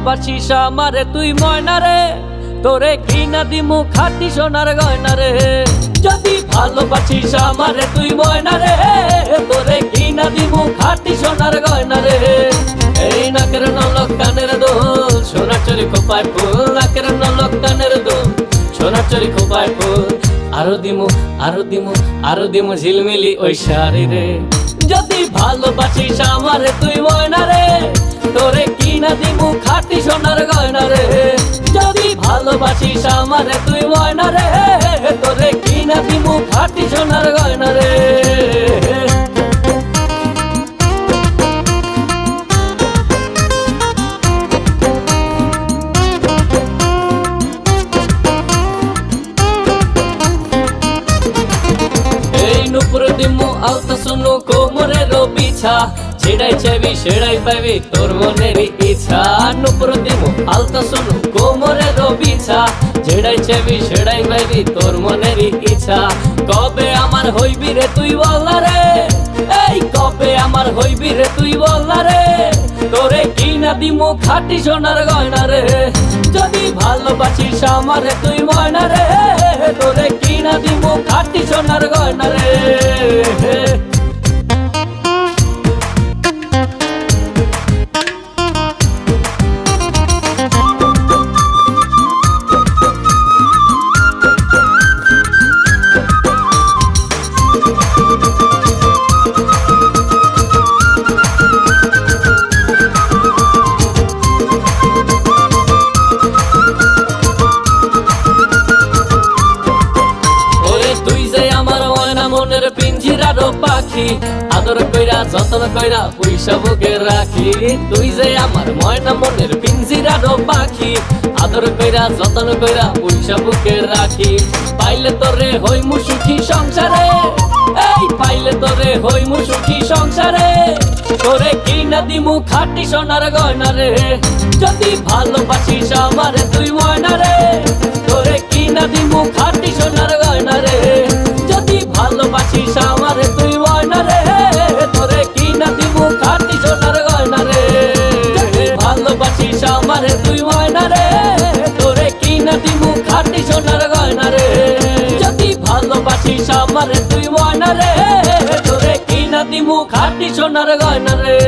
ভালোবাসিস আমারে তুই ময়না রে, তোরে কিনা দিমু খাঁটি সোনার গয়না রে। যদি ভালোবাসিস আমারে তুই ময়না রে, তোরে কিনা দিমু খাঁটি সোনার গয়না রে। এই নাকের নলক কানের দোল, সোনার চুরি খোপায় ফুল, নাকের নলক কানের দোল, সোনার চুরি খোপায় ফুল। আরো দিমু আরো দিমু আরো দিমু ঝিলমিলি ওই শাড়ি রে। যদি ভালোবাসিস আমারে তুই ময়না রে, তোরে কিনা দিমু খাঁটি সোনার গয়না রে। যদি ভালোবাসিস আমারে তুই ময়না রে, তোরে কিনা দিমু খাঁটি সোনার গয়না রে। নুপুর দিমু আলতা শুনু কোমরের বিছা, ছেড়াই চাইবি সেড়াই পাইবি তোর মনের ইচ্ছা। নুপুর দিমু আলতা শুনু কোমরের বিছা, ছেড়াই চাইবি সেড়াই পাইবি তোর মনের ইচ্ছা। কবে আমার হইবি রে তুই বলনা রে, এই কবে আমার হইবি রে তুই বলনা রে, তোরে কিনা দিমু খাঁটি সোনার গয়না রে। যদি ভালোবাসিস আমারে তুই ময়না রে, তোরে কিনা দিমু খাঁটি সোনার গয়না রে। মনের পিঞ্জিরার পাখি, আদর কইরা যতন কইরা পয়সা বুকে রাখি। তুই যে আমার ময়না মনের পিঞ্জিরার পাখি, আদর কইরা যতন কইরা পয়সা বুকে রাখি। পাইলে তোরে হইমু সুখী সংসারে, এই পাইলে তোরে হইমু সুখী সংসারে, তোরে কিনা দিমু খাঁটি সোনার গয়না রে। যদি ভালোবাসিস আমারে তুই ময়না রে, তোরে কিনা দিমু খাঁটি সোনার গয়না রে। যদি ভালোবাসিস আমারে তুই ময়না রে, তোরে কিনা দিমু খাঁটি সোনার গয়না রে। যদি ভালোবাসিস আমারে তুই ময়না রে, তোরে কিনা দিমু খাঁটি সোনার গয়না রে। যদি ভালোবাসিস আমারে তুই ময়না রে, তোরে কিনা দিমু খাঁটি সোনার গয়না রে।